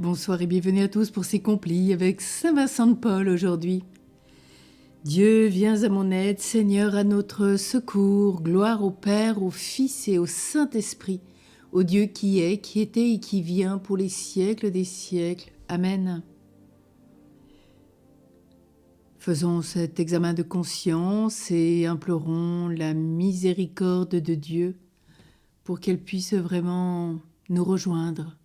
Bonsoir et bienvenue à tous pour ces complis avec Saint Vincent de Paul aujourd'hui. Dieu, viens à mon aide, Seigneur, à notre secours. Gloire au Père, au Fils et au Saint-Esprit, au Dieu qui est, qui était et qui vient pour les siècles des siècles. Amen. Faisons cet examen de conscience et implorons la miséricorde de Dieu pour qu'elle puisse vraiment nous rejoindre.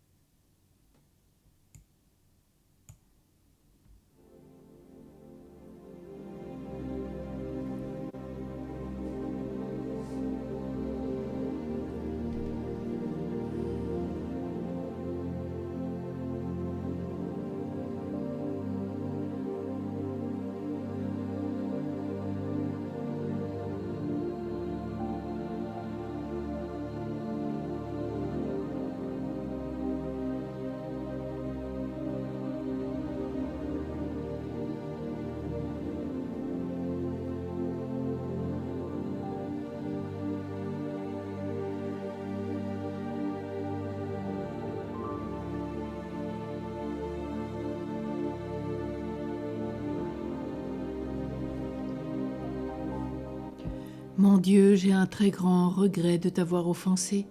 Mon Dieu, j'ai un très grand regret de t'avoir offensé,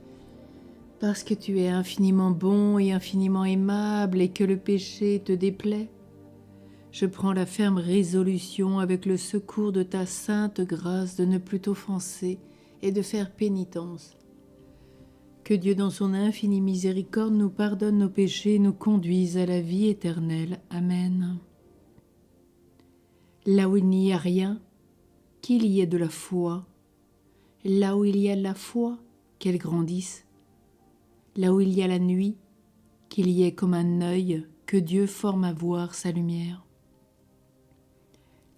parce que tu es infiniment bon et infiniment aimable et que le péché te déplaît. Je prends la ferme résolution avec le secours de ta sainte grâce de ne plus t'offenser et de faire pénitence. Que Dieu dans son infinie miséricorde nous pardonne nos péchés et nous conduise à la vie éternelle. Amen. Là où il n'y a rien, qu'il y ait de la foi. Là où il y a la foi, qu'elle grandisse. Là où il y a la nuit, qu'il y ait comme un œil que Dieu forme à voir sa lumière.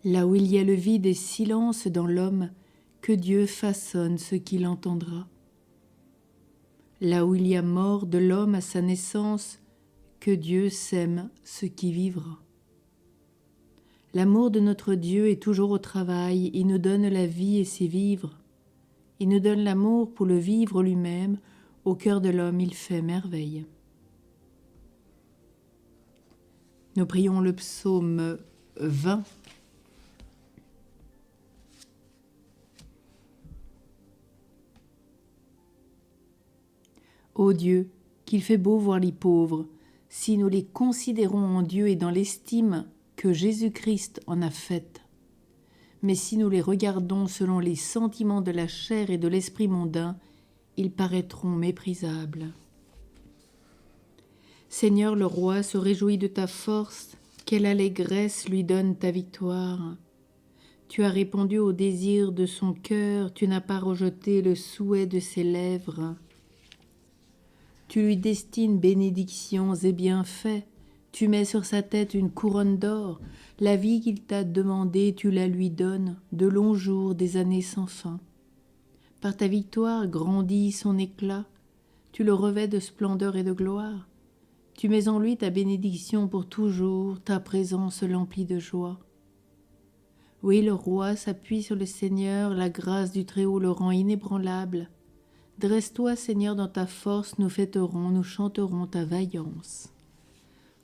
Là où il y a le vide et silence dans l'homme, que Dieu façonne ce qu'il entendra. Là où il y a mort de l'homme à sa naissance, que Dieu sème ce qui vivra. L'amour de notre Dieu est toujours au travail, il nous donne la vie et ses vivres. Il nous donne l'amour pour le vivre lui-même, au cœur de l'homme il fait merveille. Nous prions le psaume 20. Ô Dieu, qu'il fait beau voir les pauvres, si nous les considérons en Dieu et dans l'estime que Jésus-Christ en a faite. Mais si nous les regardons selon les sentiments de la chair et de l'esprit mondain, ils paraîtront méprisables. Seigneur le roi se réjouit de ta force, quelle allégresse lui donne ta victoire. Tu as répondu au désir de son cœur, tu n'as pas rejeté le souhait de ses lèvres. Tu lui destines bénédictions et bienfaits, tu mets sur sa tête une couronne d'or, la vie qu'il t'a demandée, tu la lui donnes, de longs jours, des années sans fin. Par ta victoire grandit son éclat, tu le revêts de splendeur et de gloire. Tu mets en lui ta bénédiction pour toujours, ta présence l'emplit de joie. Oui, le roi s'appuie sur le Seigneur, la grâce du Très-Haut le rend inébranlable. Dresse-toi, Seigneur, dans ta force, nous fêterons, nous chanterons ta vaillance.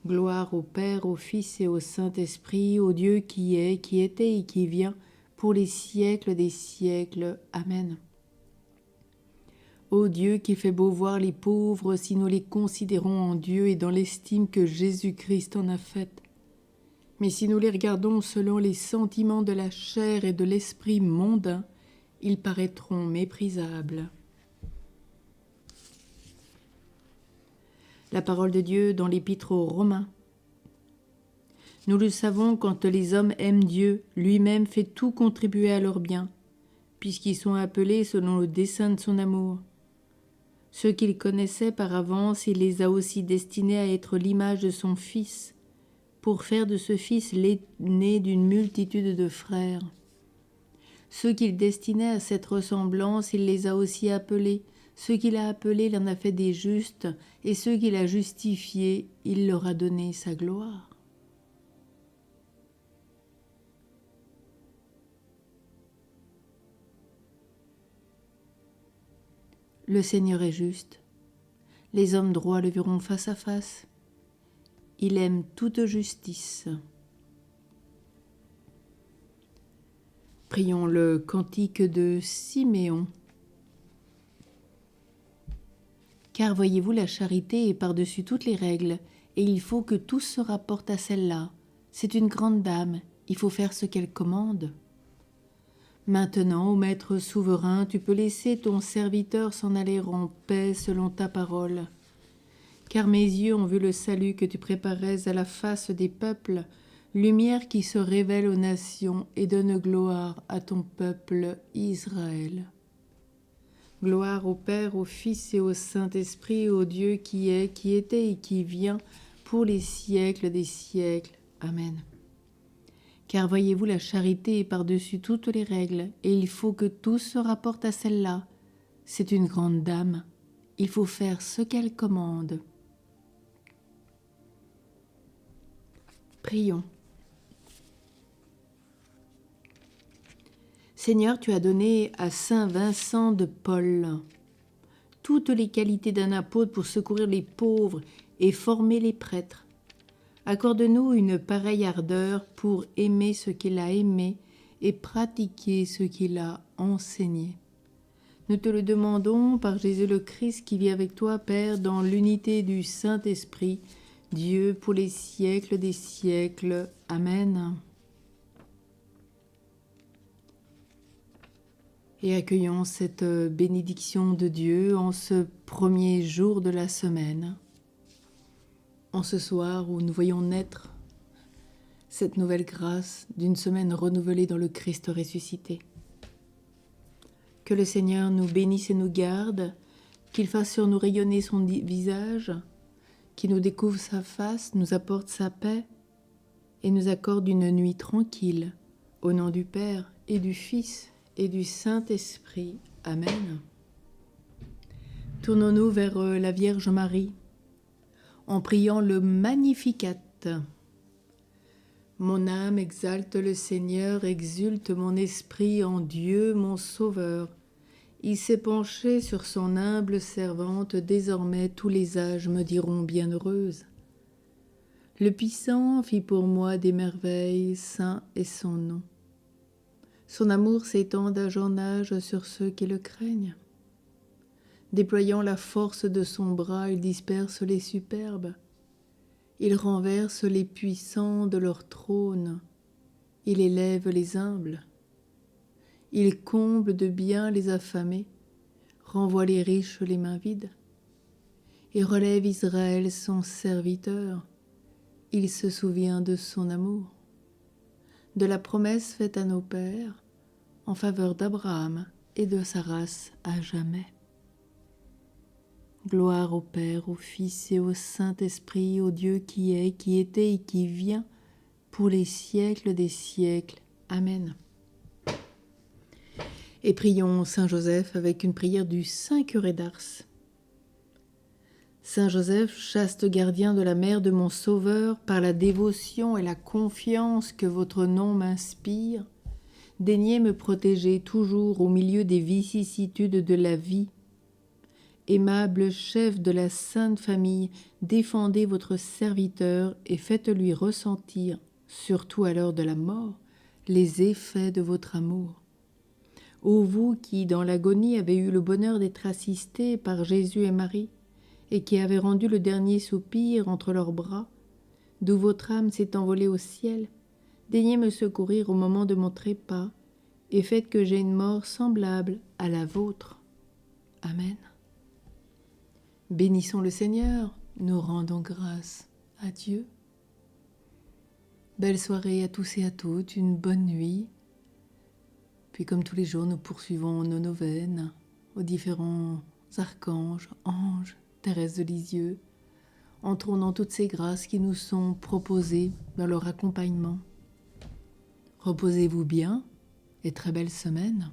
Gloire au Père, au Fils et au Saint-Esprit, au Dieu qui est, qui était et qui vient, pour les siècles des siècles. Amen. Ô Dieu qui fait beau voir les pauvres si nous les considérons en Dieu et dans l'estime que Jésus-Christ en a faite. Mais si nous les regardons selon les sentiments de la chair et de l'esprit mondain, ils paraîtront méprisables. La parole de Dieu dans l'Épître aux Romains. Nous le savons, quand les hommes aiment Dieu, lui-même fait tout contribuer à leur bien, puisqu'ils sont appelés selon le dessein de son amour. Ceux qu'il connaissait par avance, il les a aussi destinés à être l'image de son Fils, pour faire de ce Fils l'aîné d'une multitude de frères. Ceux qu'il destinait à cette ressemblance, il les a aussi appelés. Ceux qu'il a appelés, il en a fait des justes, et ceux qu'il a justifiés, il leur a donné sa gloire. Le Seigneur est juste. Les hommes droits le verront face à face. il aime toute justice. Prions le cantique de Siméon. Car voyez-vous, la charité est par-dessus toutes les règles, et il faut que tout se rapporte à celle-là. C'est une grande dame, il faut faire ce qu'elle commande. Maintenant, ô Maître souverain, tu peux laisser ton serviteur s'en aller en paix selon ta parole. Car mes yeux ont vu le salut que tu préparais à la face des peuples, lumière qui se révèle aux nations et donne gloire à ton peuple Israël. Gloire au Père, au Fils et au Saint-Esprit, au Dieu qui est, qui était et qui vient, pour les siècles des siècles. Amen. Car voyez-vous, la charité est par-dessus toutes les règles, et il faut que tout se rapporte à celle-là. C'est une grande dame, il faut faire ce qu'elle commande. Prions. Seigneur, tu as donné à saint Vincent de Paul toutes les qualités d'un apôtre pour secourir les pauvres et former les prêtres. Accorde-nous une pareille ardeur pour aimer ce qu'il a aimé et pratiquer ce qu'il a enseigné. Nous te le demandons par Jésus le Christ qui vit avec toi, Père, dans l'unité du Saint-Esprit, Dieu pour les siècles des siècles. Amen. Et accueillons cette bénédiction de Dieu en ce premier jour de la semaine, en ce soir où nous voyons naître cette nouvelle grâce d'une semaine renouvelée dans le Christ ressuscité. Que le Seigneur nous bénisse et nous garde, qu'il fasse sur nous rayonner son visage, qu'il nous découvre sa face, nous apporte sa paix et nous accorde une nuit tranquille, au nom du Père et du Fils et du Saint-Esprit. Amen. Tournons-nous vers la Vierge Marie, en priant le Magnificat. Mon âme exalte le Seigneur, exulte mon esprit en Dieu mon Sauveur. Il s'est penché sur son humble servante, désormais tous les âges me diront bienheureuse. Le Puissant fit pour moi des merveilles, saint est son nom. Son amour s'étend d'âge en âge sur ceux qui le craignent. Déployant la force de son bras, il disperse les superbes. Il renverse les puissants de leur trône. Il élève les humbles. Il comble de bien les affamés, renvoie les riches les mains vides. Il relève Israël son serviteur. Il se souvient de son amour, de la promesse faite à nos pères en faveur d'Abraham et de sa race à jamais. Gloire au Père, au Fils et au Saint-Esprit, au Dieu qui est, qui était et qui vient, pour les siècles des siècles. Amen. Et prions Saint Joseph avec une prière du Saint curé d'Ars. Saint Joseph, chaste gardien de la mère de mon Sauveur, par la dévotion et la confiance que votre nom m'inspire, daignez me protéger toujours au milieu des vicissitudes de la vie. Aimable chef de la Sainte Famille, défendez votre serviteur et faites-lui ressentir, surtout à l'heure de la mort, les effets de votre amour. Ô vous qui, dans l'agonie, avez eu le bonheur d'être assistés par Jésus et Marie, et qui avez rendu le dernier soupir entre leurs bras, d'où votre âme s'est envolée au ciel, daignez me secourir au moment de mon trépas, et faites que j'aie une mort semblable à la vôtre. Amen. Bénissons le Seigneur, nous rendons grâce à Dieu. Belle soirée à tous et à toutes, une bonne nuit. Puis comme tous les jours, nous poursuivons nos neuvaines aux différents archanges, anges, Thérèse de Lisieux. Entrons dans toutes ces grâces qui nous sont proposées dans leur accompagnement. Reposez-vous bien et très belle semaine.